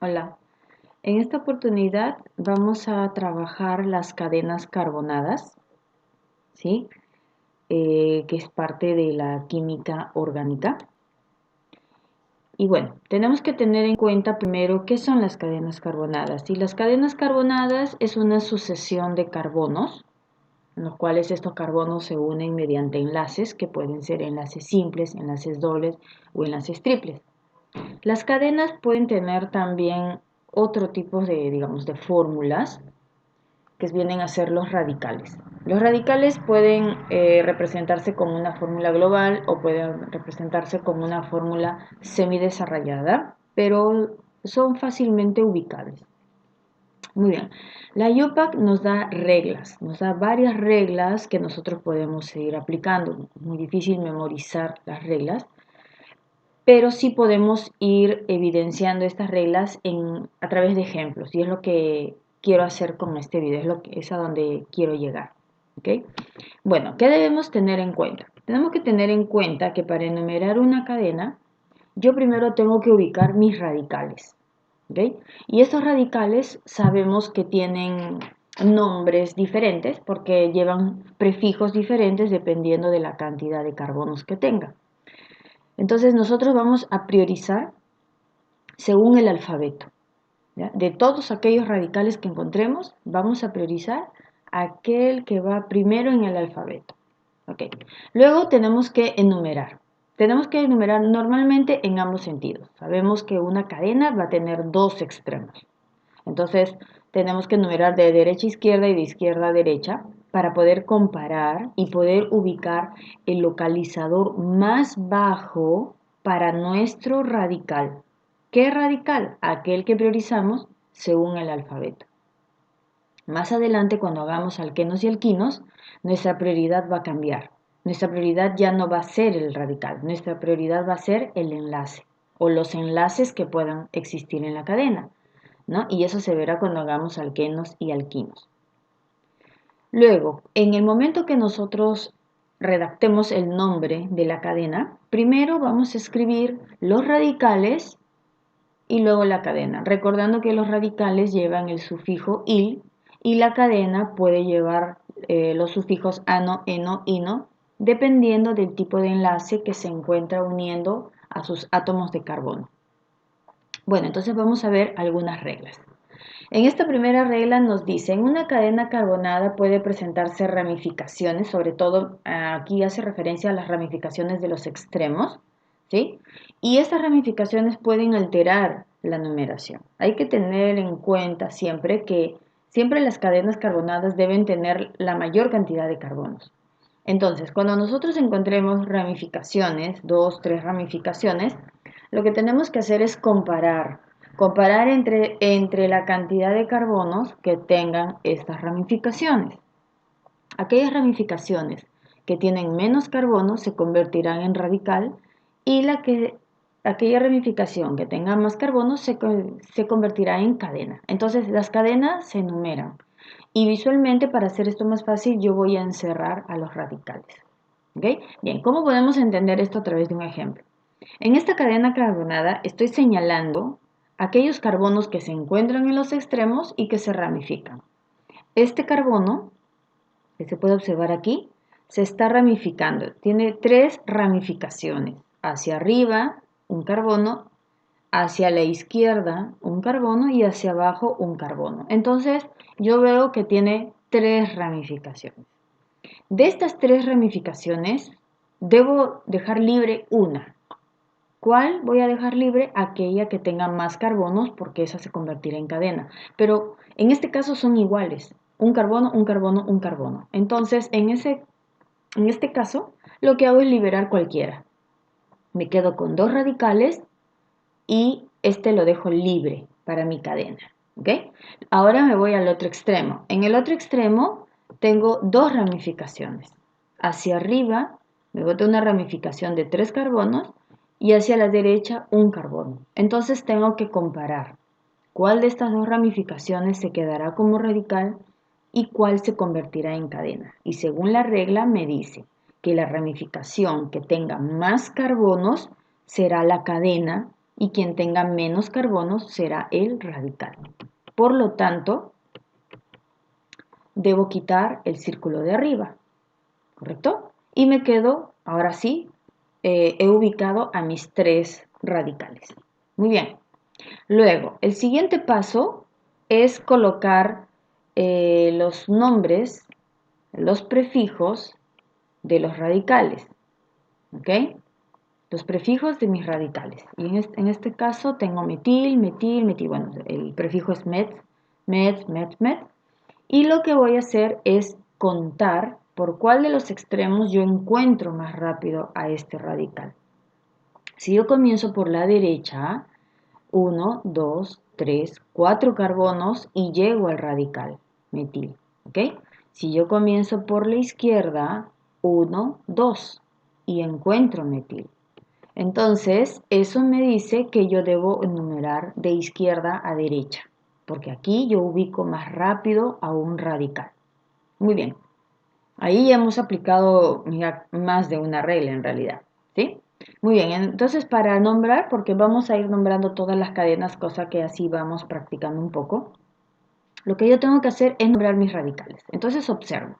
Hola, en esta oportunidad vamos a trabajar las cadenas carbonadas, ¿sí? Que es parte de la química orgánica. Y bueno, tenemos que tener en cuenta primero qué son las cadenas carbonadas. Y las cadenas carbonadas es una sucesión de carbonos, en los cuales estos carbonos se unen mediante enlaces, que pueden ser enlaces simples, enlaces dobles o enlaces triples. Las cadenas pueden tener también otro tipo de, digamos, de fórmulas que vienen a ser los radicales. Los radicales pueden representarse como una fórmula global o pueden representarse como una fórmula semidesarrollada, pero son fácilmente ubicables. Muy bien, la UPAC nos da reglas, nos da varias reglas que nosotros podemos seguir aplicando. Es muy difícil memorizar las reglas, pero sí podemos ir evidenciando estas reglas a través de ejemplos, y es lo que quiero hacer con este video, es a donde quiero llegar. ¿Okay? Bueno, ¿qué debemos tener en cuenta? Tenemos que tener en cuenta que para enumerar una cadena, yo primero tengo que ubicar mis radicales. ¿Okay? Y estos radicales sabemos que tienen nombres diferentes porque llevan prefijos diferentes dependiendo de la cantidad de carbonos que tenga. Entonces nosotros vamos a priorizar según el alfabeto. ¿Ya? De todos aquellos radicales que encontremos, vamos a priorizar aquel que va primero en el alfabeto. Okay. Luego tenemos que enumerar. Tenemos que enumerar normalmente en ambos sentidos. Sabemos que una cadena va a tener dos extremos. Entonces, tenemos que enumerar de derecha a izquierda y de izquierda a derecha para poder comparar y poder ubicar el localizador más bajo para nuestro radical. ¿Qué radical? Aquel que priorizamos según el alfabeto. Más adelante, cuando hagamos alquenos y alquinos, nuestra prioridad va a cambiar. Nuestra prioridad ya no va a ser el radical, nuestra prioridad va a ser el enlace o los enlaces que puedan existir en la cadena, ¿no? Y eso se verá cuando hagamos alquenos y alquinos. Luego, en el momento que nosotros redactemos el nombre de la cadena, primero vamos a escribir los radicales y luego la cadena, recordando que los radicales llevan el sufijo il y la cadena puede llevar los sufijos ano, eno, ino, dependiendo del tipo de enlace que se encuentra uniendo a sus átomos de carbono. Bueno, entonces vamos a ver algunas reglas. En esta primera regla nos dice, en una cadena carbonada puede presentarse ramificaciones, sobre todo aquí hace referencia a las ramificaciones de los extremos, ¿sí? Y estas ramificaciones pueden alterar la numeración. Hay que tener en cuenta siempre que siempre las cadenas carbonadas deben tener la mayor cantidad de carbonos. Entonces, cuando nosotros encontremos ramificaciones, dos, tres ramificaciones, lo que tenemos que hacer es comparar entre la cantidad de carbonos que tengan estas ramificaciones. Aquellas ramificaciones que tienen menos carbono se convertirán en radical y aquella ramificación que tenga más carbono se convertirá en cadena. Entonces las cadenas se enumeran y visualmente, para hacer esto más fácil, yo voy a encerrar a los radicales. ¿Okay? Bien, ¿cómo podemos entender esto a través de un ejemplo? En esta cadena carbonada estoy señalando aquellos carbonos que se encuentran en los extremos y que se ramifican. Este carbono, que se puede observar aquí, se está ramificando. Tiene tres ramificaciones. Hacia arriba, un carbono, hacia la izquierda, un carbono y hacia abajo, un carbono. Entonces, yo veo que tiene tres ramificaciones. De estas tres ramificaciones, debo dejar libre una. ¿Cuál voy a dejar libre? Aquella que tenga más carbonos, porque esa se convertirá en cadena. Pero en este caso son iguales. Un carbono, un carbono, un carbono. Entonces, en este caso, lo que hago es liberar cualquiera. Me quedo con dos radicales y este lo dejo libre para mi cadena. ¿Ok? Ahora me voy al otro extremo. En el otro extremo tengo dos ramificaciones. Hacia arriba me bota una ramificación de 3 carbonos y hacia la derecha un carbono. Entonces tengo que comparar cuál de estas dos ramificaciones se quedará como radical y cuál se convertirá en cadena. Y según la regla me dice que la ramificación que tenga más carbonos será la cadena y quien tenga menos carbonos será el radical. Por lo tanto, debo quitar el círculo de arriba, ¿correcto? Y me quedo, ahora sí, he ubicado a mis 3 radicales. Muy bien. Luego, el siguiente paso es colocar los nombres, los prefijos de los radicales, ¿ok? Los prefijos de mis radicales. Y en este caso tengo metil, metil, metil. Bueno, el prefijo es met, met, met, met. Y lo que voy a hacer es contar por cuál de los extremos yo encuentro más rápido a este radical. Si yo comienzo por la derecha, 1, 2, 3, 4 carbonos y llego al radical metil, ¿ok? Si yo comienzo por la izquierda, 1, 2 y encuentro metil. Entonces, eso me dice que yo debo enumerar de izquierda a derecha, porque aquí yo ubico más rápido a un radical. Muy bien, ahí ya hemos aplicado más de una regla en realidad, ¿sí? Muy bien, entonces para nombrar, porque vamos a ir nombrando todas las cadenas, cosa que así vamos practicando un poco, lo que yo tengo que hacer es nombrar mis radicales. Entonces observo.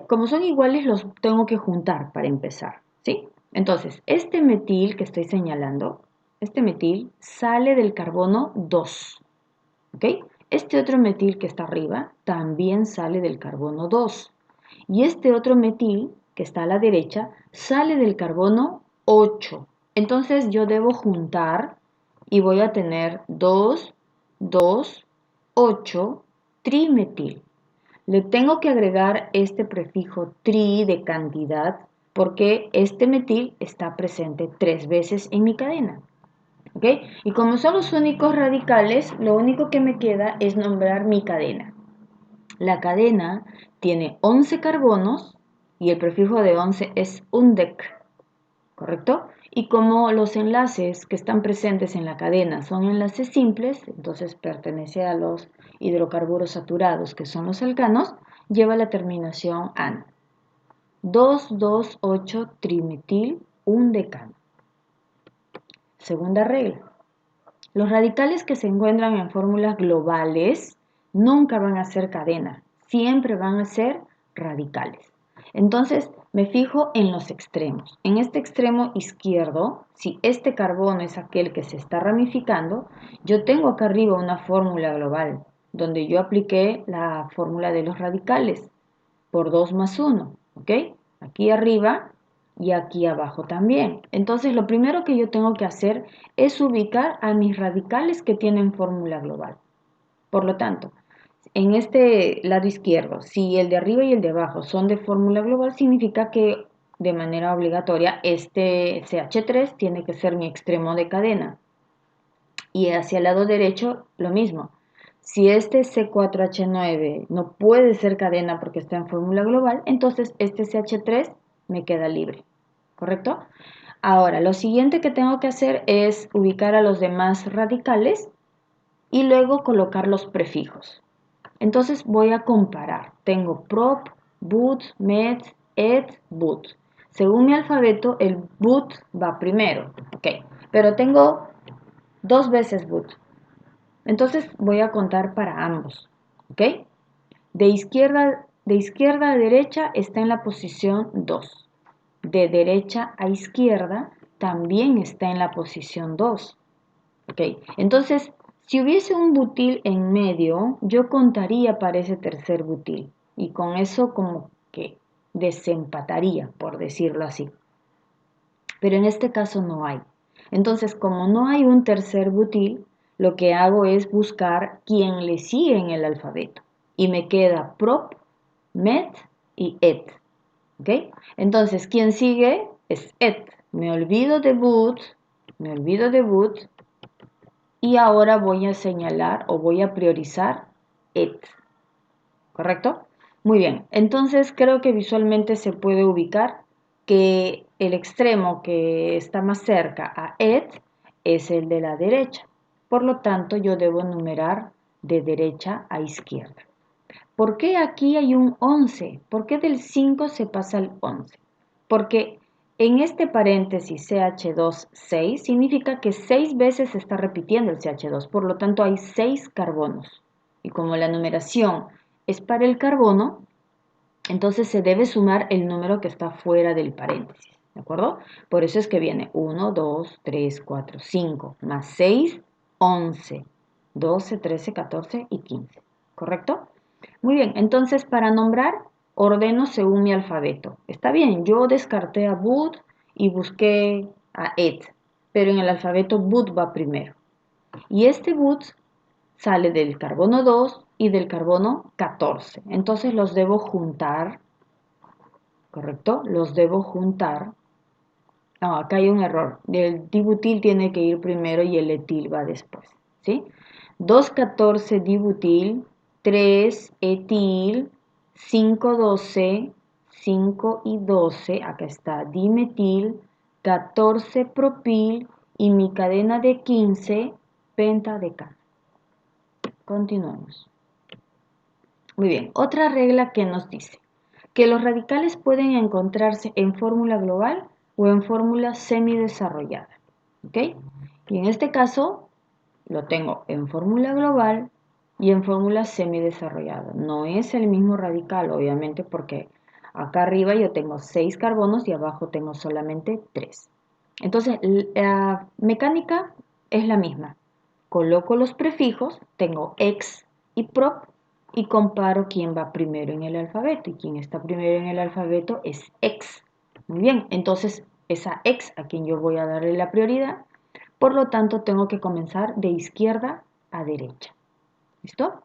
Como son iguales, los tengo que juntar para empezar, ¿sí? Entonces, este metil que estoy señalando, este metil sale del carbono 2, ¿ok? Este otro metil que está arriba también sale del carbono 2. Y este otro metil que está a la derecha sale del carbono 8. Entonces yo debo juntar y voy a tener 2, 2, 8, trimetil. Le tengo que agregar este prefijo tri de cantidad porque este metil está presente 3 veces en mi cadena. ¿Ok? Y como son los únicos radicales, lo único que me queda es nombrar mi cadena. La cadena tiene 11 carbonos y el prefijo de 11 es undec, ¿correcto? Y como los enlaces que están presentes en la cadena son enlaces simples, entonces pertenece a los hidrocarburos saturados, que son los alcanos, lleva la terminación an. 2,2,8 trimetil undecano. Segunda regla. Los radicales que se encuentran en fórmulas globales nunca van a ser cadena, siempre van a ser radicales. Entonces me fijo en los extremos. En este extremo izquierdo, si este carbono es aquel que se está ramificando, yo tengo acá arriba una fórmula global donde yo apliqué la fórmula de los radicales por 2 más 1, ¿ok? Aquí arriba y aquí abajo también. Entonces lo primero que yo tengo que hacer es ubicar a mis radicales que tienen fórmula global. Por lo tanto, en este lado izquierdo, si el de arriba y el de abajo son de fórmula global, significa que de manera obligatoria este CH3 tiene que ser mi extremo de cadena. Y hacia el lado derecho lo mismo. Si este C4H9 no puede ser cadena porque está en fórmula global, entonces este CH3 me queda libre, ¿correcto? Ahora, lo siguiente que tengo que hacer es ubicar a los demás radicales y luego colocar los prefijos. Entonces voy a comparar. Tengo prop, but, met, et, but. Según mi alfabeto, el but va primero, ¿ok? Pero tengo 2 veces but. Entonces voy a contar para ambos, ¿ok? De izquierda a derecha está en la posición 2. De derecha a izquierda también está en la posición 2. ¿Ok? Entonces, si hubiese un butil en medio, yo contaría para ese tercer butil. Y con eso como que desempataría, por decirlo así. Pero en este caso no hay. Entonces, como no hay un tercer butil, lo que hago es buscar quién le sigue en el alfabeto. Y me queda prop, met y et. ¿Ok? Entonces, ¿quién sigue? Es et. Me olvido de but, y ahora voy a señalar o voy a priorizar et. ¿Correcto? Muy bien, entonces creo que visualmente se puede ubicar que el extremo que está más cerca a et es el de la derecha. Por lo tanto, yo debo numerar de derecha a izquierda. ¿Por qué aquí hay un 11? ¿Por qué del 5 se pasa al 11? Porque En este paréntesis CH2, 6, significa que 6 veces se está repitiendo el CH2, por lo tanto hay 6 carbonos. Y como la numeración es para el carbono, entonces se debe sumar el número que está fuera del paréntesis, ¿de acuerdo? Por eso es que viene 1, 2, 3, 4, 5, más 6, 11, 12, 13, 14 y 15, ¿correcto? Muy bien, entonces para nombrar, ordeno según mi alfabeto. Está bien, yo descarté a Bud y busqué a Ed, pero en el alfabeto Bud va primero. Y este Bud sale del carbono 2 y del carbono 14. Entonces los debo juntar, ¿correcto? Los debo juntar. No, acá hay un error. El dibutil tiene que ir primero y el etil va después, ¿sí? 2,14 dibutil, 3 etil, 5,12, 5 y 12, acá está dimetil, 14 propil y mi cadena de 15 pentadecano. Continuamos. Muy bien, otra regla que nos dice que los radicales pueden encontrarse en fórmula global o en fórmula semidesarrollada. ¿Ok? Y en este caso lo tengo en fórmula global y en fórmula semidesarrollada. No es el mismo radical, obviamente, porque acá arriba yo tengo 6 carbonos y abajo tengo solamente 3. Entonces, la mecánica es la misma. Coloco los prefijos, tengo ex y prop, y comparo quién va primero en el alfabeto. Y quien está primero en el alfabeto es ex. Muy bien, entonces esa ex a quien yo voy a darle la prioridad, por lo tanto tengo que comenzar de izquierda a derecha. ¿Listo?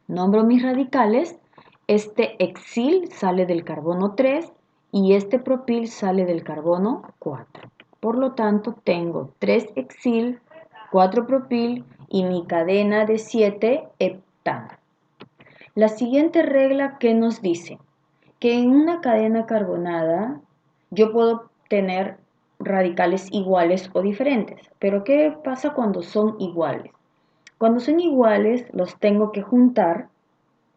Nombro mis radicales. Este exil sale del carbono 3 y este propil sale del carbono 4. Por lo tanto, tengo 3 exil, 4 propil y mi cadena de 7 heptano. La siguiente regla que nos dice que en una cadena carbonada yo puedo tener radicales iguales o diferentes. Pero ¿qué pasa cuando son iguales? Cuando son iguales los tengo que juntar,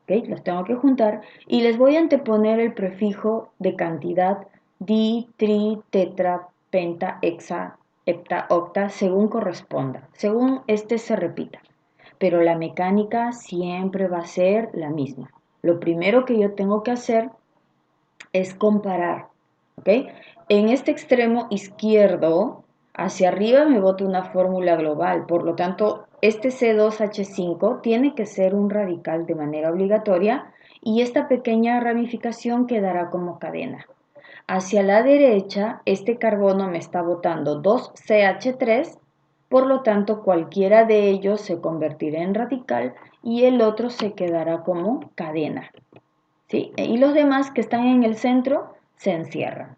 ¿ok? Los tengo que juntar y les voy a anteponer el prefijo de cantidad di, tri, tetra, penta, hexa, hepta, octa, según corresponda, según este se repita. Pero la mecánica siempre va a ser la misma. Lo primero que yo tengo que hacer es comparar, ¿ok? En este extremo izquierdo, hacia arriba me boto una fórmula global, por lo tanto, este C2H5 tiene que ser un radical de manera obligatoria y esta pequeña ramificación quedará como cadena. Hacia la derecha, este carbono me está botando 2CH3, por lo tanto, cualquiera de ellos se convertirá en radical y el otro se quedará como cadena. ¿Sí? Y los demás que están en el centro se encierran.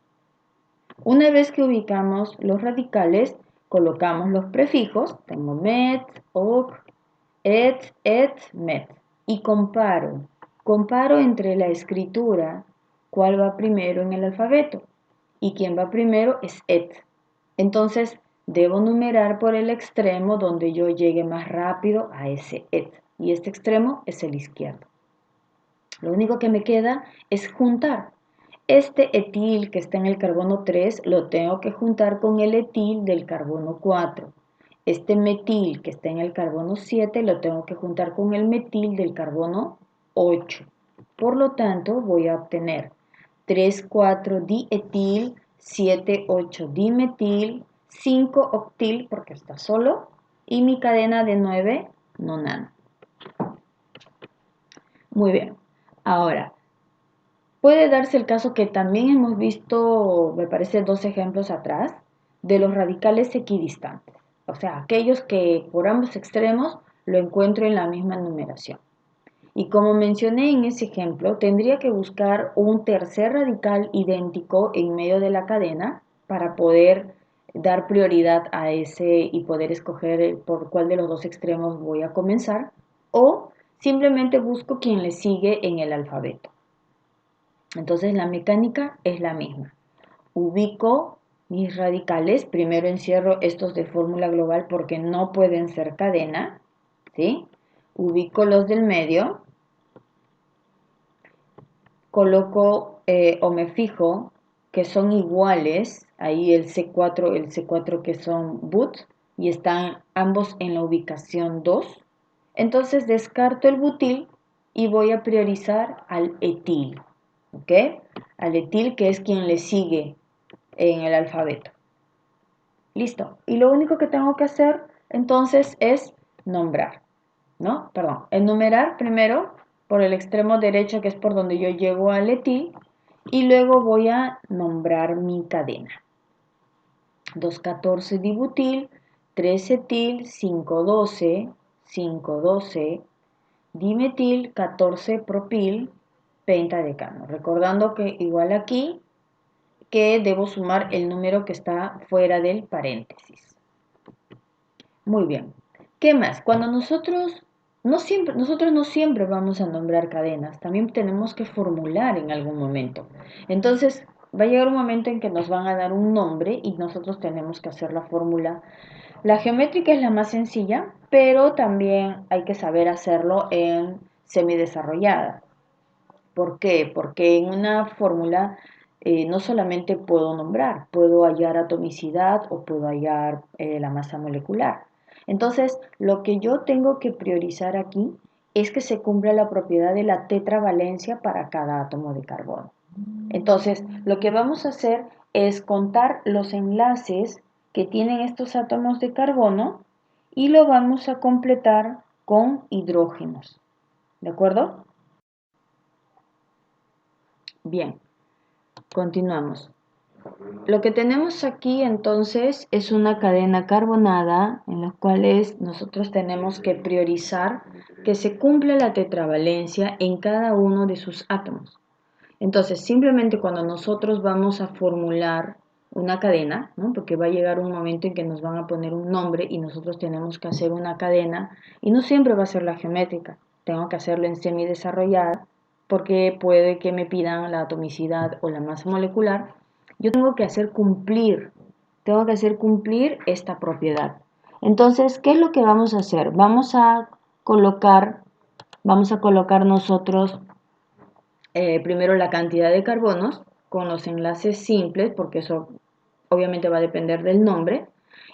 Una vez que ubicamos los radicales, colocamos los prefijos, tengo met, oc, et, met, y comparo entre la escritura, cuál va primero en el alfabeto, y quien va primero es et. Entonces, debo numerar por el extremo donde yo llegue más rápido a ese et, y este extremo es el izquierdo. Lo único que me queda es juntar. Este etil que está en el carbono 3 lo tengo que juntar con el etil del carbono 4. Este metil que está en el carbono 7 lo tengo que juntar con el metil del carbono 8. Por lo tanto, voy a obtener 3, 4 dietil, 7, 8 dimetil, 5 octil porque está solo y mi cadena de 9 nonano. Muy bien. Ahora, puede darse el caso que también hemos visto, me parece, 2 ejemplos atrás, de los radicales equidistantes. O sea, aquellos que por ambos extremos lo encuentro en la misma numeración. Y como mencioné en ese ejemplo, tendría que buscar un tercer radical idéntico en medio de la cadena para poder dar prioridad a ese y poder escoger por cuál de los dos extremos voy a comenzar. O simplemente busco quien le sigue en el alfabeto. Entonces la mecánica es la misma. Ubico mis radicales, primero encierro estos de fórmula global porque no pueden ser cadena, ¿sí? Ubico los del medio, coloco o me fijo que son iguales, ahí el C4 que son but, y están ambos en la ubicación 2, entonces descarto el butil y voy a priorizar al etil, ¿ok? Al etil, que es quien le sigue en el alfabeto. Listo. Y lo único que tengo que hacer entonces es nombrar, ¿no? Perdón, enumerar primero por el extremo derecho, que es por donde yo llego al etil, y luego voy a nombrar mi cadena. 2,14 dibutil, 3-etil, 5,12, 5,12, dimetil, 14 propil, pentadecano. Recordando que igual aquí, que debo sumar el número que está fuera del paréntesis. Muy bien. ¿Qué más? Cuando nosotros no siempre vamos a nombrar cadenas, también tenemos que formular en algún momento. Entonces, va a llegar un momento en que nos van a dar un nombre y nosotros tenemos que hacer la fórmula. La geométrica es la más sencilla, pero también hay que saber hacerlo en semidesarrollada. ¿Por qué? Porque en una fórmula no solamente puedo nombrar, puedo hallar atomicidad o puedo hallar la masa molecular. Entonces, lo que yo tengo que priorizar aquí es que se cumpla la propiedad de la tetravalencia para cada átomo de carbono. Entonces, lo que vamos a hacer es contar los enlaces que tienen estos átomos de carbono y lo vamos a completar con hidrógenos. ¿De acuerdo? Bien, continuamos. Lo que tenemos aquí entonces es una cadena carbonada en la cual nosotros tenemos que priorizar que se cumpla la tetravalencia en cada uno de sus átomos. Entonces, simplemente cuando nosotros vamos a formular una cadena, ¿no? Porque va a llegar un momento en que nos van a poner un nombre y nosotros tenemos que hacer una cadena, y no siempre va a ser la geométrica, tengo que hacerlo en semidesarrollada, porque puede que me pidan la atomicidad o la masa molecular. Yo tengo que hacer cumplir esta propiedad. Entonces, ¿qué es lo que vamos a hacer? Vamos a colocar nosotros primero la cantidad de carbonos con los enlaces simples, porque eso obviamente va a depender del nombre,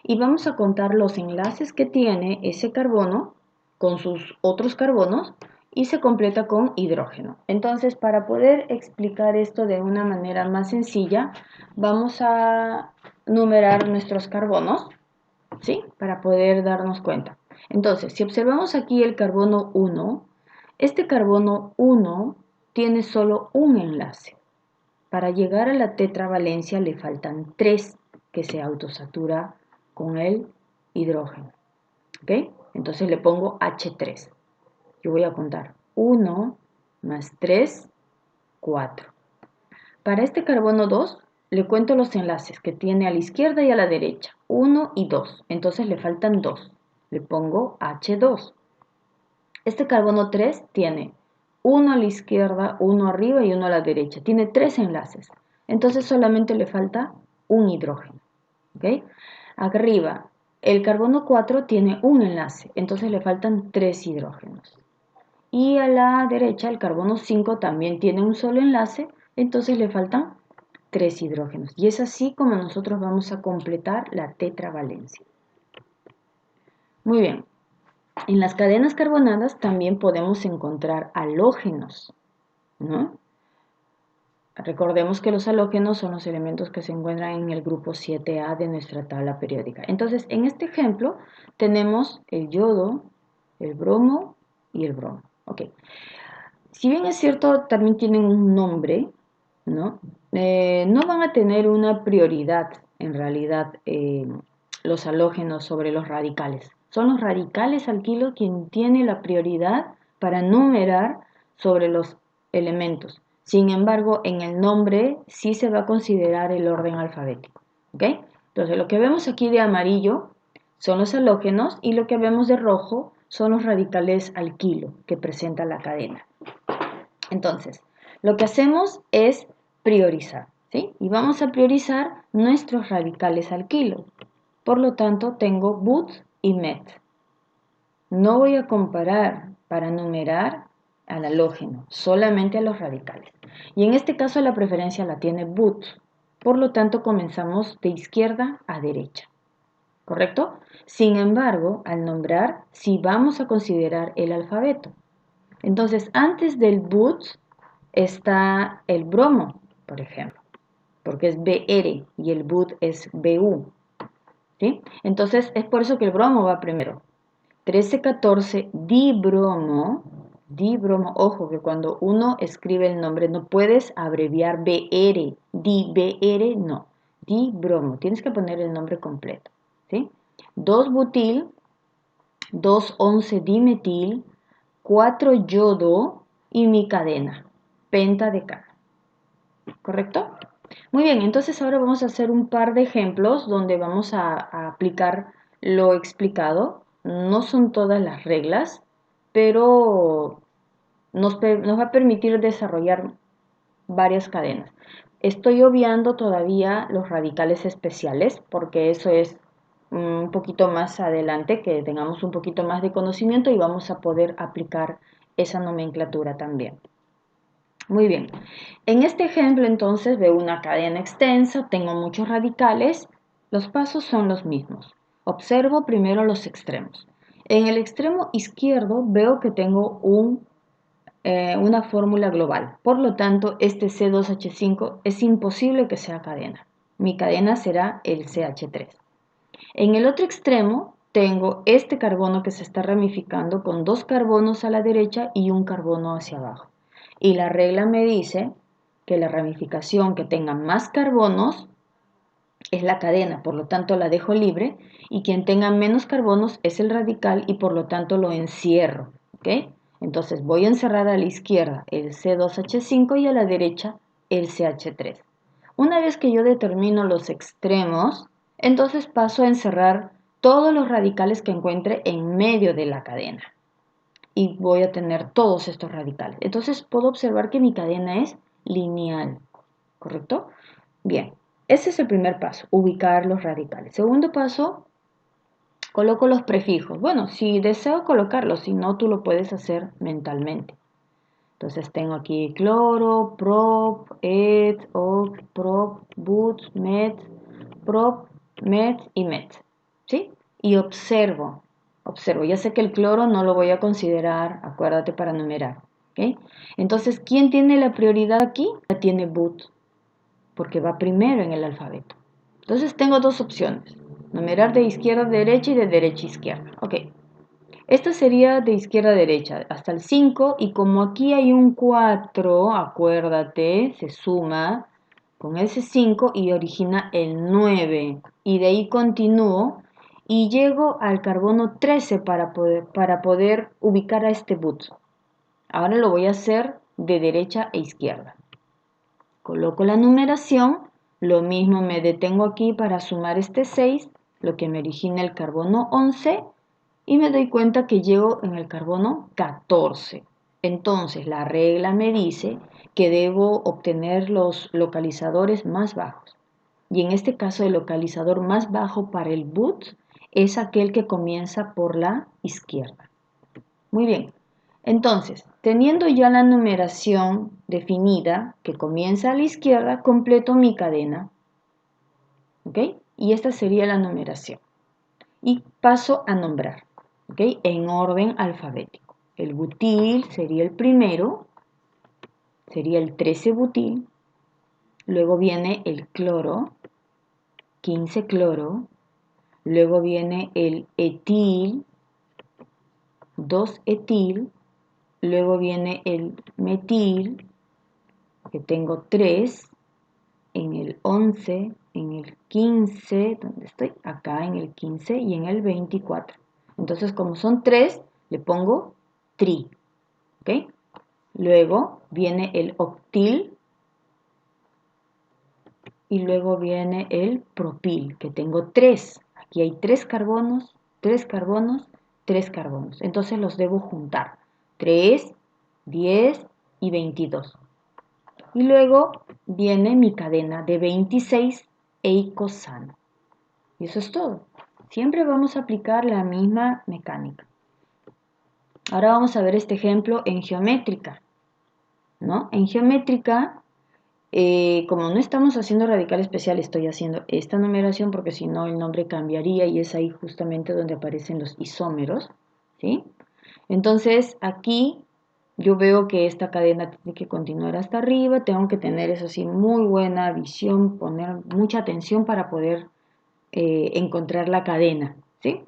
y vamos a contar los enlaces que tiene ese carbono con sus otros carbonos y se completa con hidrógeno. Entonces, para poder explicar esto de una manera más sencilla, vamos a numerar nuestros carbonos, ¿sí? Para poder darnos cuenta. Entonces, si observamos aquí el carbono 1, este carbono 1 tiene solo un enlace. Para llegar a la tetravalencia le faltan 3 que se autosatura con el hidrógeno. ¿Ok? Entonces le pongo H3. Yo voy a contar 1 más 3, 4. Para este carbono 2 le cuento los enlaces que tiene a la izquierda y a la derecha, 1 y 2. Entonces le faltan 2. Le pongo H2. Este carbono 3 tiene uno a la izquierda, uno arriba y uno a la derecha. Tiene 3 enlaces. Entonces solamente le falta un hidrógeno. ¿Ok? Arriba, el carbono 4 tiene un enlace. Entonces le faltan 3 hidrógenos. Y a la derecha, el carbono 5 también tiene un solo enlace. Entonces le faltan 3 hidrógenos. Y es así como nosotros vamos a completar la tetravalencia. Muy bien. En las cadenas carbonadas también podemos encontrar halógenos, ¿no? Recordemos que los halógenos son los elementos que se encuentran en el grupo 7A de nuestra tabla periódica. Entonces, en este ejemplo tenemos el yodo, el bromo y el bromo. Ok. Si bien es cierto, también tienen un nombre, ¿no? No van a tener una prioridad, en realidad, los halógenos sobre los radicales. Son los radicales alquilo quien tiene la prioridad para numerar sobre los elementos. Sin embargo, en el nombre sí se va a considerar el orden alfabético. ¿Ok? Entonces, lo que vemos aquí de amarillo son los halógenos y lo que vemos de rojo son los radicales alquilo que presenta la cadena. Entonces, lo que hacemos es priorizar, ¿sí? Y vamos a priorizar nuestros radicales alquilo. Por lo tanto, tengo but y met. No voy a comparar para numerar al halógeno, solamente a los radicales. Y en este caso la preferencia la tiene but. Por lo tanto, comenzamos de izquierda a derecha, ¿correcto? Sin embargo, al nombrar, sí vamos a considerar el alfabeto. Entonces, antes del but está el bromo, por ejemplo, porque es BR y el but es BU, ¿sí? Entonces, es por eso que el bromo va primero. 1314, dibromo, ojo que cuando uno escribe el nombre no puedes abreviar BR, BR, no, dibromo, tienes que poner el nombre completo, ¿sí? 2-butil, 2,11-dimetil, 4-yodo y mi cadena, pentadecano, ¿correcto? Muy bien, entonces ahora vamos a hacer un par de ejemplos donde vamos a aplicar lo explicado. No son todas las reglas, pero nos va a permitir desarrollar varias cadenas. Estoy obviando todavía los radicales especiales porque eso es un poquito más adelante, que tengamos un poquito más de conocimiento y vamos a poder aplicar esa nomenclatura también. Muy bien, en este ejemplo entonces veo una cadena extensa, tengo muchos radicales, los pasos son los mismos. Observo primero los extremos. En el extremo izquierdo veo que tengo una fórmula global, por lo tanto este C2H5 es imposible que sea cadena. Mi cadena será el CH3. En el otro extremo tengo este carbono que se está ramificando con 2 carbonos a la derecha y un carbono hacia abajo. Y la regla me dice que la ramificación que tenga más carbonos es la cadena, por lo tanto la dejo libre, y quien tenga menos carbonos es el radical y por lo tanto lo encierro, ¿ok? Entonces voy a encerrar a la izquierda el C2H5 y a la derecha el CH3. Una vez que yo determino los extremos, entonces paso a encerrar todos los radicales que encuentre en medio de la cadena. Y voy a tener todos estos radicales. Entonces puedo observar que mi cadena es lineal, ¿correcto? Bien, ese es el primer paso, ubicar los radicales. Segundo paso, coloco los prefijos. Bueno, si deseo colocarlos, si no, tú lo puedes hacer mentalmente. Entonces tengo aquí cloro, prop, et, oc, prop, but, met, prop, met y met. ¿Sí? Y observo. Ya sé que el cloro no lo voy a considerar, acuérdate, para numerar. ¿Ok? Entonces, ¿quién tiene la prioridad aquí? La tiene but, porque va primero en el alfabeto. Entonces tengo dos opciones. Numerar de izquierda a derecha y de derecha a izquierda. Ok. Esta sería de izquierda a derecha, hasta el 5, y como aquí hay un 4, acuérdate, se suma con ese 5 y origina el 9. Y de ahí continúo y llego al carbono 13 para poder ubicar a este but. Ahora lo voy a hacer de derecha a izquierda. Coloco la numeración, lo mismo me detengo aquí para sumar este 6, lo que me origina el carbono 11, y me doy cuenta que llego en el carbono 14. Entonces la regla me dice que debo obtener los localizadores más bajos. Y en este caso el localizador más bajo para el but es aquel que comienza por la izquierda. Muy bien, entonces, teniendo ya la numeración definida que comienza a la izquierda, completo mi cadena. ¿Ok? Y esta sería la numeración. Y paso a nombrar, ¿ok? En orden alfabético. El butil sería el primero, sería el 13-butil. Luego viene el cloro, 15-cloro. Luego viene el etil, 2-etil. Luego viene el metil, que tengo 3, en el 11, en el 15, ¿dónde estoy? Acá en el 15 y en el 24. Entonces, como son 3, le pongo tri, ¿ok? Luego viene el octil y luego viene el propil, que tengo 3. Aquí hay 3 carbonos, 3 carbonos, 3 carbonos. Entonces los debo juntar. 3, 10 y 22. Y luego viene mi cadena de 26 eicosano. Y eso es todo. Siempre vamos a aplicar la misma mecánica. Ahora vamos a ver este ejemplo en geométrica, ¿no? En geométrica Como no estamos haciendo radical especial, estoy haciendo esta numeración porque si no el nombre cambiaría y es ahí justamente donde aparecen los isómeros, ¿sí? Entonces aquí yo veo que esta cadena tiene que continuar hasta arriba, tengo que tener eso sí muy buena visión, poner mucha atención para poder encontrar la cadena, ¿sí?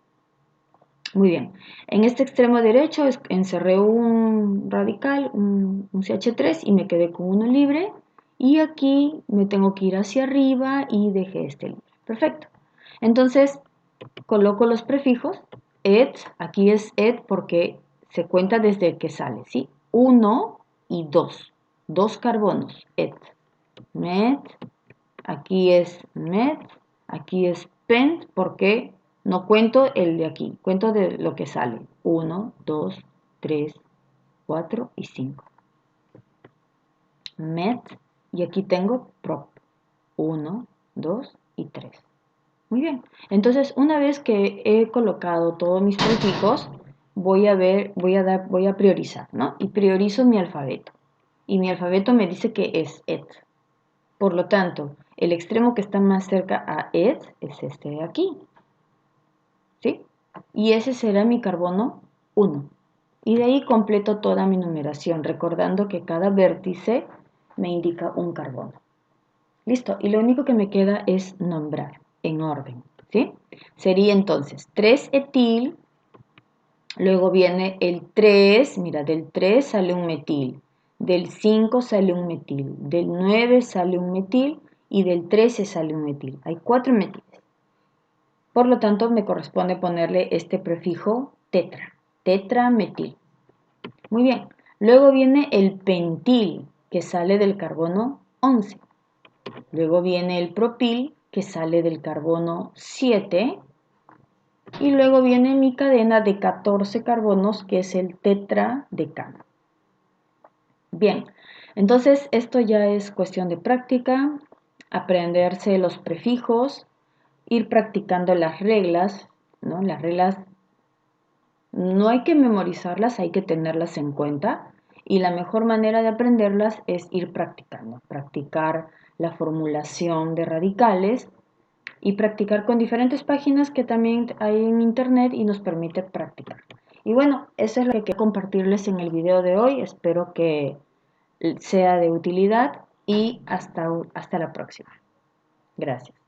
Muy bien. En este extremo derecho encerré un radical, un CH3 y me quedé con uno libre. Y aquí me tengo que ir hacia arriba y dejé este libre. Perfecto. Entonces coloco los prefijos. Et, aquí es et porque se cuenta desde el que sale, ¿sí? 1 y 2. Dos carbonos. Et. Met. Aquí es met. Aquí es pent porque no cuento el de aquí, cuento de lo que sale. 1, 2, 3, 4 y 5. Met y aquí tengo prop. 1, 2 y 3. Muy bien. Entonces, una vez que he colocado todos mis prefijos, voy a priorizar, ¿no? Y priorizo mi alfabeto. Y mi alfabeto me dice que es et. Por lo tanto, el extremo que está más cerca a et es este de aquí. ¿Sí? Y ese será mi carbono 1. Y de ahí completo toda mi numeración, recordando que cada vértice me indica un carbono. Listo, y lo único que me queda es nombrar en orden, ¿sí? Sería entonces 3-etil, luego viene el 3, mira, del 3 sale un metil, del 5 sale un metil, del 9 sale un metil y del 13 sale un metil. Hay 4 metiles. Por lo tanto, me corresponde ponerle este prefijo tetra, tetrametil. Muy bien, luego viene el pentil, que sale del carbono 11. Luego viene el propil, que sale del carbono 7. Y luego viene mi cadena de 14 carbonos, que es el tetradecano. Bien, entonces esto ya es cuestión de práctica, aprenderse los prefijos, ir practicando las reglas, ¿no? Las reglas no hay que memorizarlas, hay que tenerlas en cuenta y la mejor manera de aprenderlas es ir practicando, practicar la formulación de radicales y practicar con diferentes páginas que también hay en internet y nos permite practicar. Y bueno, eso es lo que quiero compartirles en el video de hoy, espero que sea de utilidad y hasta la próxima. Gracias.